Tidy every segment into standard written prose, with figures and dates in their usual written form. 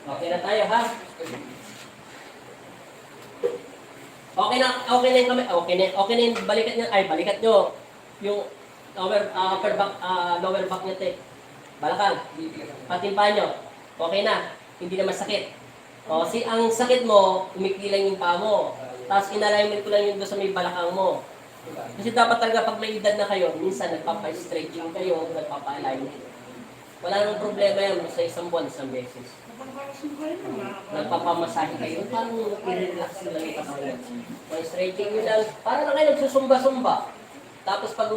Okay na tayo, ha? Okay na yung kamay. Okay na yung balikat nyo. Ay, balikat nyo. Yung upper back, lower back nyo, te. Balakang. Patimpa nyo. Okay na. Hindi na masakit. O, ang sakit mo, umikilang yung paa mo. Tapos in-alignment ko lang yung doon sa may balakang mo. Kasi dapat talaga pag may edad na kayo, minsan nagpapa-stretching kayo, nagpapa-alignment. Wala nang problema yan sa isang buwan, isang beses. Nagpapamasahe kayo, parang i-relax nyo lang yung katawan. May stretching nyo lang, para lang kayo nagsusumba-sumba. Tapos pag,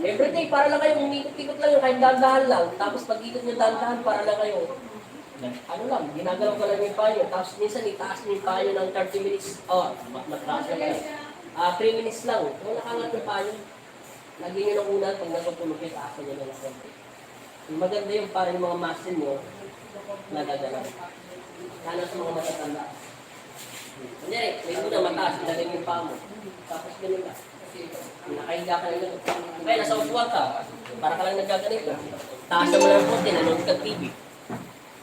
everyday, para lang kayo, umikot-ikot lang yung kahit dahan-dahan lang. Tapos pag ikot nyo dahan-dahan, para lang kayo, ginagalaw ka lang yung payo. Tapos minsan itaas nyo yung payo ng 30 minutes. Matraas na kayo. 3 minutes lang. Kung nakangat yung payo, lagi nyo ng unan, pag natutulog kayo, taas nyo na lang. Maganda yung parang mga muscle nyo, nagagalaw. Lalo sa mga matatanda. Kunyari, may muna mataas, ilagay mo yung paa mo. Tapos ganun ka. Nakahiga ka lang ganun. Kaya nasa upuan ka, para ka lang nagaganito. Taas na mo lang po, nanonood ka TV.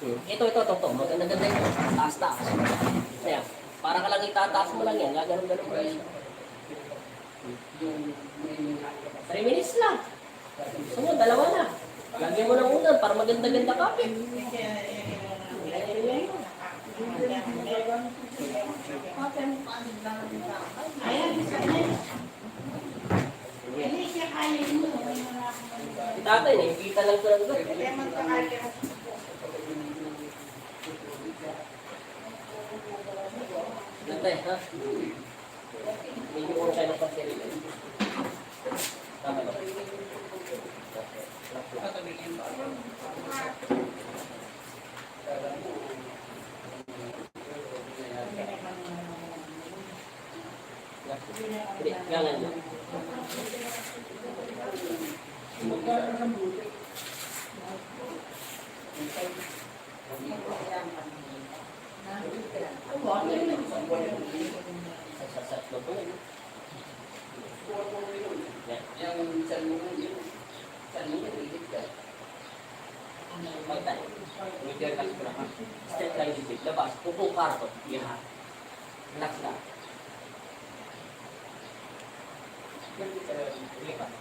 Ito. Maganda ito. Taas. Kaya, para ka lang itataas mo lang yan. Gano'n mo lang. 3 minutes lang. Gusto mo, 2 na. Lagyan mo ng unan para maganda-ganda kape. Tatay, nakikita lang ko lang doon. Gantay, ha? Medyo ko kayo ng pasiri. Tama ba? Hindi, gangan lang. Step lang yung big. Labas. Pupong karto. Yan. Relax lang. Lipat.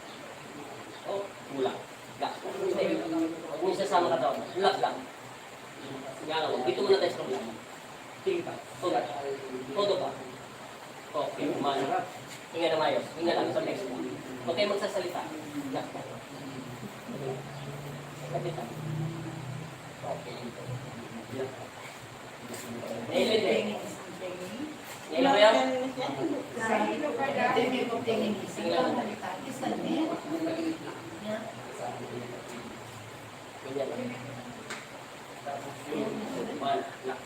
Oh, mula. Gas. Huwag mo isasama ka daw. Relax lang. Yan ako. Dito muna tayo strong lang. Tingin pa. Todo pa. Okay. Umano. Hinga na mayos. Hinga lang sa next one. Okay, magsasalita. Relax lang. Kapita. Okay. Nailin. Nailin mo yan? Sige lang. Ganyan lang. Relax.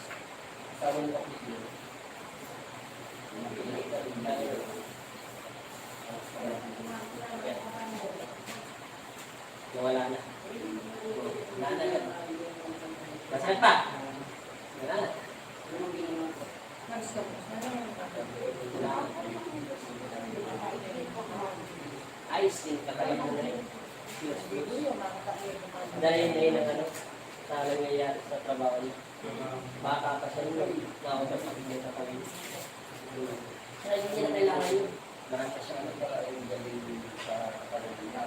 Nawala na. Wala na. Masakit pa. Wala na. Ayos din katagal mo na rin. Dahil na sa nangyayari sa trabaho niya. Baka pa siya nung nakakot sa pagiging sa pagiging. Kaya hindi niya kailangan yun. Marami siya sa pagiging.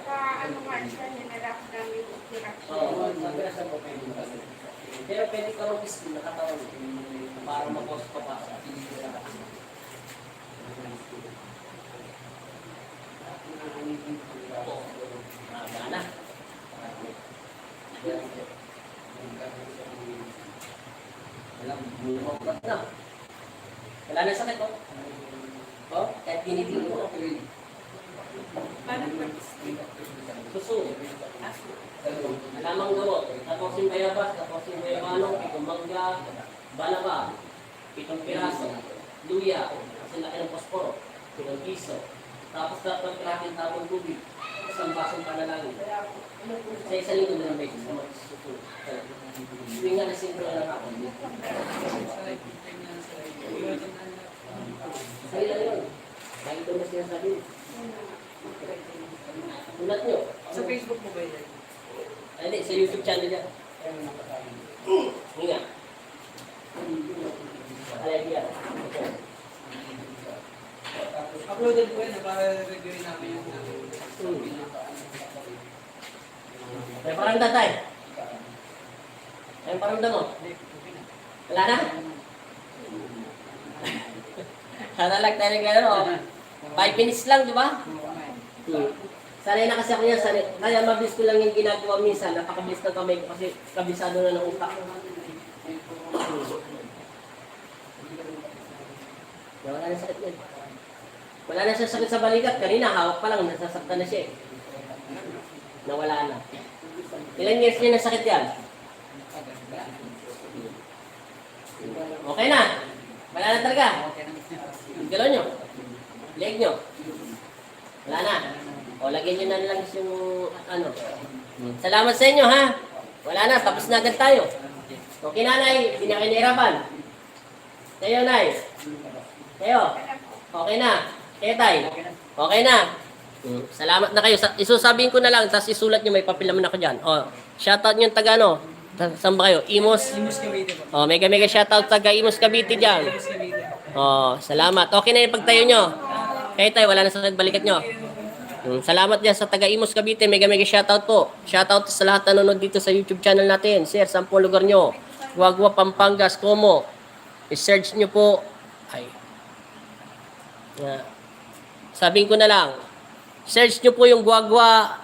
Ano nga siya, ninarap namin yung operasyon. Oo, operasyon ko pwede mo kasi. Pero pwede ka rin piskin na katawan para mag-post pa pa sa pagiging na kasi. Gana. Wala na sakit, oh. Oh, kahit ginitin mo. Susunod. Alamang gamot. Taposin bayabas, taposin bayabanong, pitong mangga, balaba, 7 piraso, luya, kasi laki ng posporo, 7 piso. Tapos dapat kirakin tapong tubig, isang basong panalangin. Sa isang linggo na ng beses na magsusunod. Hindi nga na sintro na lang ako. Sa'yo lang yun. Kahit ito na sinasabi. Ulat nyo. Sa Facebook mo ba yan? Hindi, sa YouTube channel niya. Hinga. din po yan, para-reviewin namin yung May paramdam tayo. May paramdam mo. Wala na? Sana lang tayo ng gano'n. 5 minutes lang, di ba? Sanay na kasi ako yan. Kaya mabilis ko lang yung ginagawa minsan. Napakabilis ng kamay ko kasi kabisado na ng utak. Wala na sakit yan. Wala na siya sakit sa balikat. Kanina, hawak pa lang. Nasasaktan na siya eh. Nawala na. Ilan years niya nasakit yan? Okay na. Wala na talaga. Galaw nyo. Leg nyo. Wala na. O, lagyan nyo na lang yung ano. Salamat sa inyo, ha? Wala na. Tapos na agad tayo. Okay, nanay. Hindi na kayo nahirapan. Tayo, nay. Tayo. Okay na. Tayo, tay. Okay na. Salamat na kayo. Isusabihin ko na lang, tapos isulat nyo, may papel naman ako dyan. O, shoutout nyo yung taga ano. Saan ba kayo? Imos. Imus Cavite po. O, mega shoutout taga Imos Cavite dyan. Imus Cavite. O, salamat. Okay na yung pagtayo nyo. Kayo tayo, wala na sa balikat nyo. Salamat dyan sa taga Imos Cavite. Mega shoutout po. Shoutout sa lahat na nanonood dito sa YouTube channel natin. Sir, saan po lugar nyo? Guagua, Pampangas, Como. I-search nyo po. Ay. Sabihin ko na lang. Search nyo po yung Guagua,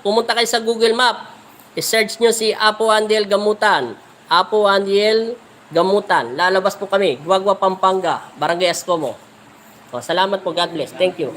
pumunta kayo sa Google Map. I-search nyo si Apo Andiel Gamutan. Apo Andiel Gamutan. Lalabas po kami. Guagua, Pampanga. Barangay Escomo. O, salamat po. God bless. Thank you.